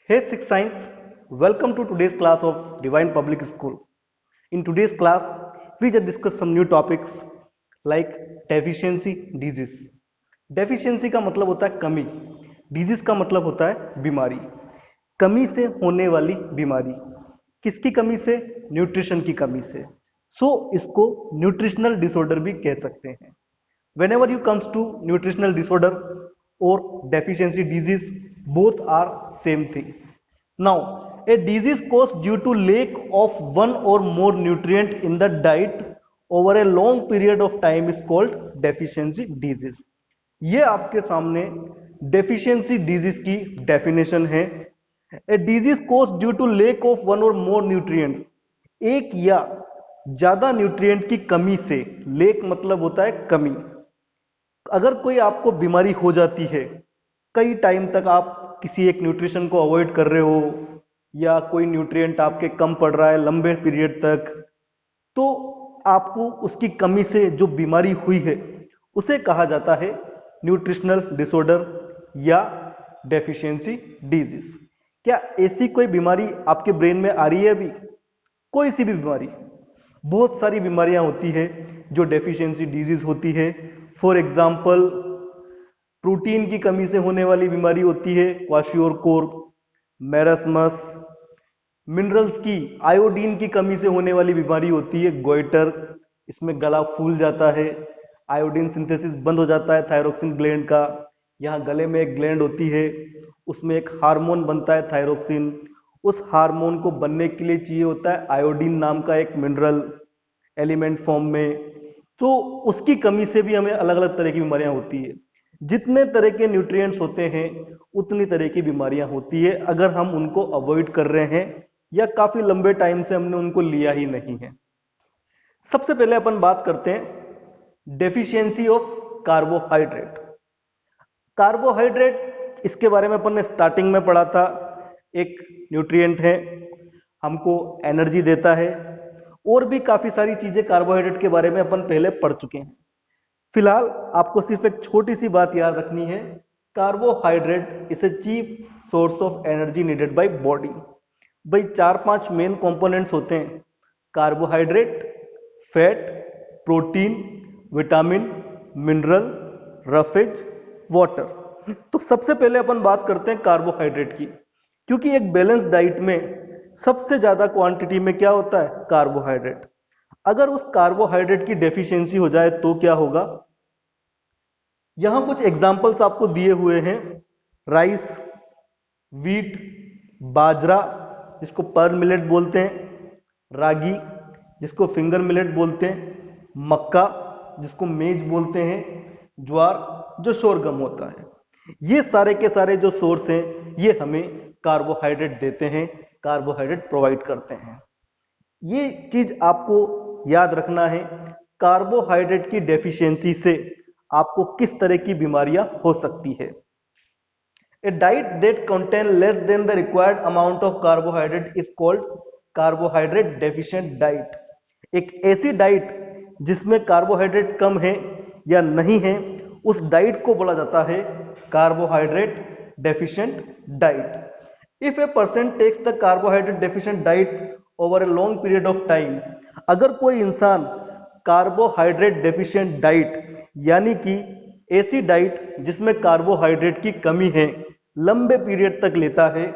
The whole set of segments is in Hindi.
Hey Six Science, welcome to today's class of Divine Public School. In today's class, we just discuss some new topics like deficiency disease. Deficiency का मतलब होता है कमी, disease का मतलब होता है बीमारी। कमी से होने वाली बीमारी, किसकी कमी से? न्यूट्रिशन की कमी से। इसको न्यूट्रिशनल डिसऑर्डर भी कह सकते हैं। Whenever you comes to nutritional disorder or deficiency disease, both are same thing. Now, a disease caused due to lack of one or more nutrient in the diet over a long period of time is called deficiency disease. ये आपके सामने deficiency disease की definition है। A disease caused due to lack of one or more nutrients, एक या ज्यादा न्यूट्रिएंट की कमी से। लेक मतलब होता है कमी। अगर कोई आपको बीमारी हो जाती है, कई टाइम तक आप किसी एक न्यूट्रिशन को अवॉइड कर रहे हो या कोई न्यूट्रिएंट आपके कम पड़ रहा है लंबे पीरियड तक, तो आपको उसकी कमी से जो बीमारी हुई है उसे कहा जाता है न्यूट्रिशनल डिसऑर्डर या डेफिशिएंसी डिजीज। क्या ऐसी कोई बीमारी आपके ब्रेन में आ रही है अभी? कोई सी भी बीमारी? बहुत सारी बीमारियां होती है जो डेफिशिएंसी डिजीज होती है। फॉर एग्जाम्पल, प्रोटीन की कमी से होने वाली बीमारी होती है क्वाशियोरकोर, मेरस्मस। मिनरल्स की, आयोडीन की कमी से होने वाली बीमारी होती है गोइटर, इसमें गला फूल जाता है, आयोडीन सिंथेसिस बंद हो जाता है थायरोक्सिन ग्लैंड का। यहाँ गले में एक ग्लैंड होती है, उसमें एक हार्मोन बनता है थायरोक्सिन। उस हार्मोन को बनने के लिए चाहिए होता है आयोडीन नाम का एक मिनरल एलिमेंट फॉर्म में। तो उसकी कमी से भी हमें अलग अलग तरह की बीमारियां होती है। जितने तरह के न्यूट्रिएंट्स होते हैं उतनी तरह की बीमारियां होती है अगर हम उनको अवॉइड कर रहे हैं या काफी लंबे टाइम से हमने उनको लिया ही नहीं है। सबसे पहले अपन बात करते हैं डेफिशिएंसी ऑफ कार्बोहाइड्रेट। कार्बोहाइड्रेट, इसके बारे में अपन ने स्टार्टिंग में पढ़ा था। एक न्यूट्रिएंट है, हमको एनर्जी देता है, और भी काफी सारी चीजें कार्बोहाइड्रेट के बारे में अपन पहले पढ़ चुके हैं। फिलहाल आपको सिर्फ एक छोटी सी बात याद रखनी है, carbohydrate is a chief source of energy needed by body. भाई 4-5 मेन कंपोनेंट्स होते हैं, carbohydrate, fat, protein, vitamin, mineral, roughage, water. तो सबसे पहले अपन बात करते हैं कार्बोहाइड्रेट की, क्योंकि एक बैलेंस डाइट में सबसे ज्यादा क्वांटिटी में क्या होता है? कार्बोहाइड्रेट। अगर उस कार्बोहाइड्रेट की डेफिशिएंसी हो जाए तो क्या होगा? यहां कुछ एग्जांपल्स आपको दिए हुए हैं। राइस, वीट, बाजरा जिसको पर्ल मिलेट बोलते हैं, रागी जिसको फिंगर मिलेट बोलते हैं, मक्का जिसको मेज बोलते हैं, ज्वार जो शोरगम होता है। ये सारे के सारे जो सोर्स हैं ये हमें कार्बोहाइड्रेट देते हैं, कार्बोहाइड्रेट प्रोवाइड करते हैं। ये चीज आपको याद रखना है, कार्बोहाइड्रेट की डेफिशिएंसी से आपको किस तरह की बीमारियां हो सकती है। A diet that contain less than the required amount of carbohydrate is called carbohydrate deficient diet। एक ऐसी डाइट जिसमें कार्बोहाइड्रेट कम है या नहीं है, उस डाइट को बोला जाता है carbohydrate deficient diet. If a person takes the carbohydrate deficient diet over a long period of time, अगर कोई इंसान कार्बोहाइड्रेट डेफिशिएंट डाइट यानी कि ऐसी डाइट जिसमें कार्बोहाइड्रेट की कमी है लंबे पीरियड तक लेता है,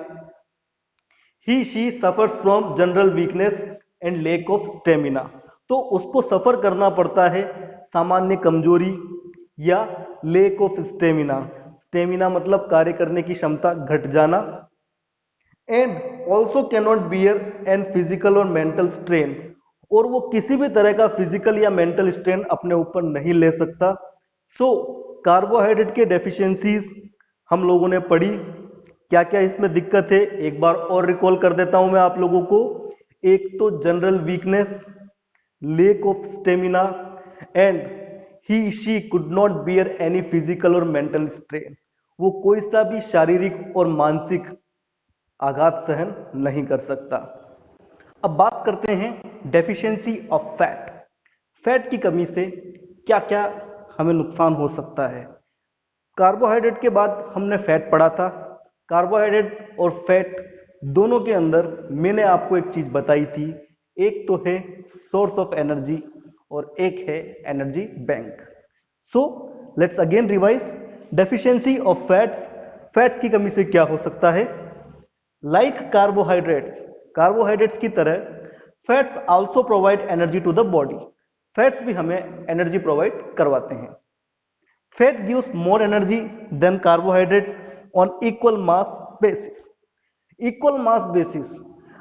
he she suffers from general weakness and lack of stamina. तो उसको सफर करना पड़ता है सामान्य कमजोरी या लैक ऑफ स्टेमिना। स्टेमिना मतलब कार्य करने की क्षमता घट जाना। And also cannot bear an physical और मेंटल स्ट्रेन, और वो किसी भी तरह का फिजिकल या मेंटल स्ट्रेन अपने ऊपर नहीं ले सकता। कार्बोहाइड्रेट के डेफिशिएंसीज हम लोगों ने पढ़ी, क्या क्या इसमें दिक्कत है एक बार और रिकॉल कर देता हूं मैं आप लोगों को। एक तो general weakness, lack of stamina, and he she could not bear any physical और मेंटल स्ट्रेन। वो कोई सा भी शारीरिक और मानसिक आघात सहन नहीं कर सकता। अब बात करते हैं डेफिशिएंसी ऑफ फैट। फैट की कमी से क्या क्या हमें नुकसान हो सकता है। कार्बोहाइड्रेट के बाद हमने फैट पढ़ा था। कार्बोहाइड्रेट और फैट दोनों के अंदर मैंने आपको एक चीज बताई थी, एक तो है सोर्स ऑफ एनर्जी और एक है energy bank. So let's again revise. Deficiency of fats, fat की कमी से क्या हो सकता है? लाइक कार्बोहाइड्रेट्स, कार्बोहाइड्रेट्स की तरह fats also provide energy to the body, fats भी हमें एनर्जी प्रोवाइड करवाते हैं। Fat gives more energy than carbohydrate on equal mass basis. Equal mass basis,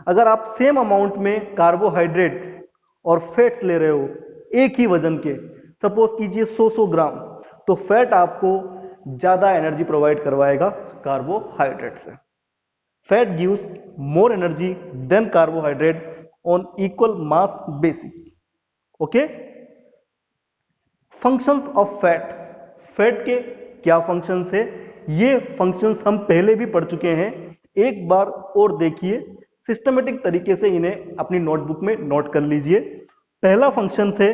अगर आप सेम अमाउंट में कार्बोहाइड्रेट और फैट्स ले रहे हो एक ही वजन के, सपोज कीजिए 100 ग्राम, तो फैट आपको ज्यादा एनर्जी प्रोवाइड करवाएगा कार्बोहाइड्रेट से। Fat gives more energy than carbohydrate on equal mass basis. Okay, functions of fat, fat के क्या फंक्शंस है? ये फंक्शंस हम पहले भी पढ़ चुके हैं, एक बार और देखिए, सिस्टमेटिक तरीके से इन्हें अपनी नोटबुक में नोट कर लीजिए। पहला फंक्शन है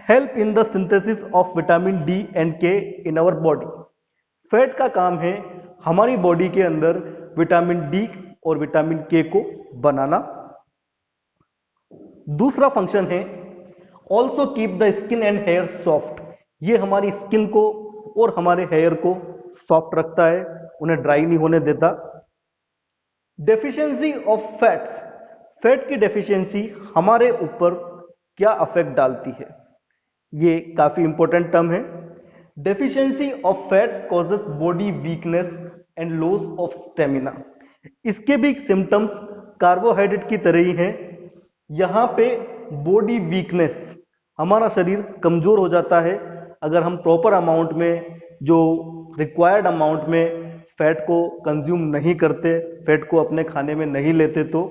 help in the synthesis of vitamin D and के इन आवर बॉडी। फैट का काम है हमारी बॉडी के अंदर विटामिन डी और विटामिन के को बनाना। दूसरा फंक्शन है also keep the skin and hair soft, ये हमारी स्किन को और हमारे हेयर को सॉफ्ट रखता है, उन्हें ड्राई नहीं होने देता। डेफिशिएंसी ऑफ फैट्स, फैट की डेफिशिएंसी हमारे ऊपर क्या अफेक्ट डालती है? ये काफी इंपॉर्टेंट टर्म है। Deficiency of fats causes body weakness and loss of stamina. इसके भी सिम्टम्स कार्बोहाइड्रेट की तरह ही हैं। यहां पे बॉडी वीकनेस, हमारा शरीर कमजोर हो जाता है अगर हम प्रॉपर अमाउंट में, जो रिक्वायर्ड अमाउंट में फैट को कंज्यूम नहीं करते, फैट को अपने खाने में नहीं लेते तो।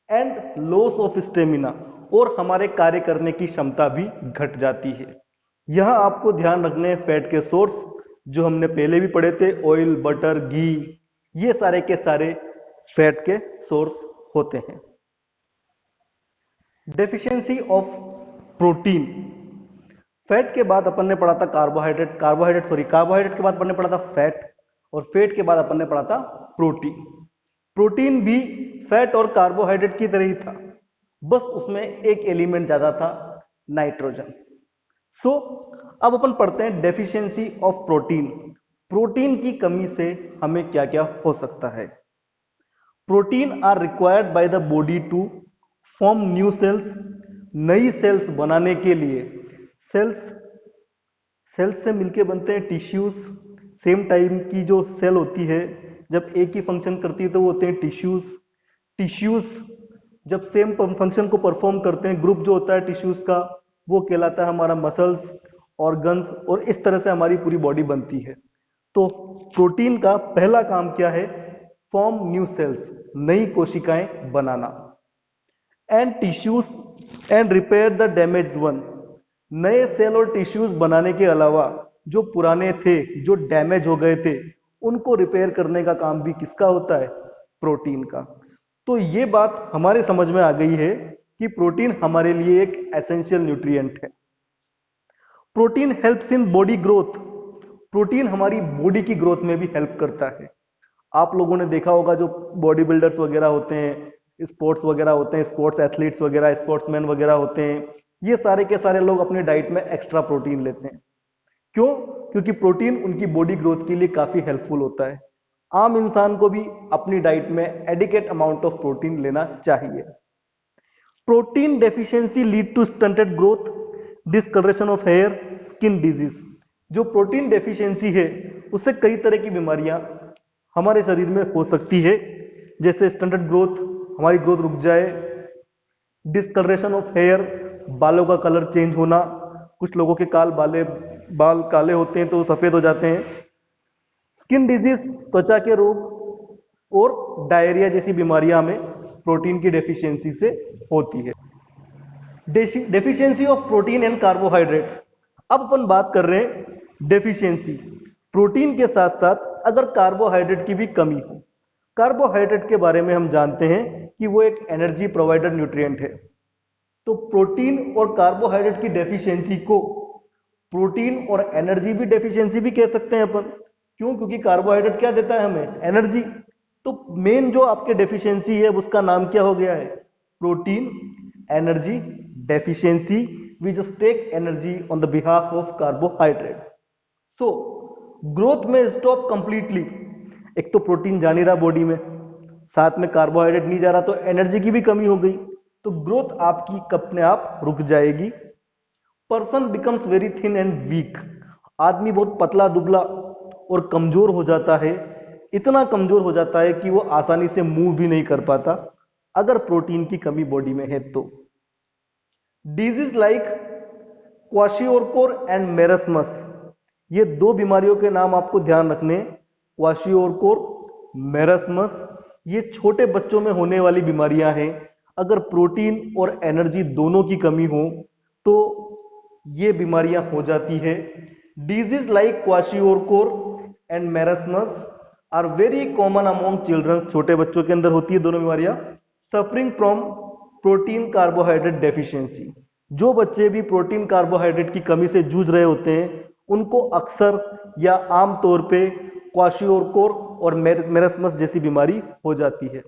एंड लॉस ऑफ स्टेमिना, और हमारे कार्य करने की क्षमता भी घट जाती है। यहां आपको ध्यान रखने हैं फैट के सोर्स, जो हमने पहले भी पढ़े थे, ऑयल, बटर, घी, ये सारे के सारे फैट के सोर्स होते हैं। डेफिशिएंसी ऑफ प्रोटीन, फैट के बाद अपन ने पढ़ा था कार्बोहाइड्रेट, कार्बोहाइड्रेट के बाद अपन ने पढ़ा था फैट, और फैट के बाद अपन ने पढ़ा था प्रोटीन। प्रोटीन भी फैट और कार्बोहाइड्रेट की तरह ही था, बस उसमें एक एलिमेंट ज्यादा था, नाइट्रोजन। सो अब अपन पढ़ते हैं डेफिशिएंसी ऑफ प्रोटीन। प्रोटीन की कमी से हमें क्या क्या हो सकता है? Protein are required by the body to form new cells, नई सेल्स बनाने के लिए। सेल्स से मिलके बनते हैं टिश्यूज। सेम टाइम की जो सेल होती है जब एक ही फंक्शन करती है तो वो होते हैं टिश्यूज। टिश्यूज जब सेम फंक्शन को परफॉर्म करते हैं, ग्रुप जो होता है टिश्यूज का, वो कहलाता है हमारा मसल्स, ऑर्गन्स, और इस तरह से हमारी पूरी बॉडी बनती है। तो प्रोटीन का पहला काम क्या है? फॉर्म न्यू सेल्स, नई कोशिकाएं बनाना। And tissues and repair the damaged one, नए सेल और टिश्यूज बनाने के अलावा जो पुराने थे, जो डैमेज हो गए थे, उनको रिपेयर करने का काम भी किसका होता है? प्रोटीन का। तो ये बात हमारे समझ में आ गई है कि प्रोटीन हमारे लिए एक एसेंशियल न्यूट्रिएंट है। Protein helps in body growth, protein हमारी बॉडी की ग्रोथ में भी हेल्प करता है। आप लोगों ने देखा होगा जो बॉडी बिल्डर्स वगैरह होते हैं, स्पोर्ट्स वगैरह होते हैं, स्पोर्ट्स एथलीट्स वगैरह, स्पोर्ट्समैन वगैरह होते हैं, ये सारे के सारे लोग अपनी डाइट में एक्स्ट्रा प्रोटीन लेते हैं। क्यों? क्योंकि प्रोटीन उनकी बॉडी ग्रोथ के लिए काफी हेल्पफुल होता है। आम इंसान को भी अपनी डाइट में एडिक्वेट अमाउंट ऑफ प्रोटीन लेना चाहिए। Protein deficiency lead to stunted growth, discoloration of hair, skin disease. जो प्रोटीन डेफिशिएंसी है उससे कई तरह की बीमारियां हमारे शरीर में हो सकती है, जैसे स्टंटेड ग्रोथ, हमारी ग्रोथ रुक जाए, डिसकलरेशन ऑफ हेयर, बालों का कलर चेंज होना, कुछ लोगों के बाल काले होते हैं तो वो सफेद हो जाते हैं, स्किन डिजीज, त्वचा के रोग, और डायरिया जैसी बीमारियां हमें प्रोटीन की डेफिशिएंसी से होती है। Deficiency of protein and carbohydrates. अब अपन बात कर रहे हैं डेफिशिएंसी, प्रोटीन के साथ साथ अगर कार्बोहाइड्रेट की भी कमी हो। कार्बोहाइड्रेट के बारे में हम जानते हैं कि वो एक एनर्जी प्रोवाइडर न्यूट्रिएंट है। तो प्रोटीन और कार्बोहाइड्रेट की डेफिशिएंसी को प्रोटीन और एनर्जी भी डेफिशिएंसी भी कह सकते हैं अपन। क्यों? क्योंकि कार्बोहाइड्रेट क्या देता है हमें? एनर्जी। तो मेन जो आपके डेफिशिएंसी है उसका नाम क्या हो गया है? Protein energy deficiency, we just take energy on the behalf of carbohydrate. So growth में स्टॉप कंप्लीटली। एक तो प्रोटीन जा नहीं रहा बॉडी में, साथ में कार्बोहाइड्रेट नहीं जा रहा, तो एनर्जी की भी कमी हो गई, तो ग्रोथ आपकी अपने आप रुक जाएगी। Person becomes very thin and weak. आदमी बहुत पतला दुबला और कमजोर हो जाता है, इतना कमजोर हो जाता है कि वो आसानी से मूव भी नहीं कर पाता अगर प्रोटीन की कमी बॉडी में है तो। डिजीज लाइक क्वाशियोरकोर एंड मेरस्मस, ये दो बीमारियों के नाम आपको ध्यान रखने। क्वाशियोरकोर, मेरस्मस, ये छोटे बच्चों में होने वाली बीमारियां हैं। अगर प्रोटीन और एनर्जी दोनों की कमी हो तो ये बीमारियां हो जाती है। Disease like kwashiorkor and marasmus are very common among childrens, छोटे बच्चों के अंदर होती है दोनों बीमारियां। Suffering from protein carbohydrate deficiency, जो बच्चे भी प्रोटीन कार्बोहाइड्रेट की कमी से जूझ रहे होते हैं उनको अक्सर या आम तौर पे क्वाशियोरकोर और मेरस्मस जैसी बीमारी हो जाती है।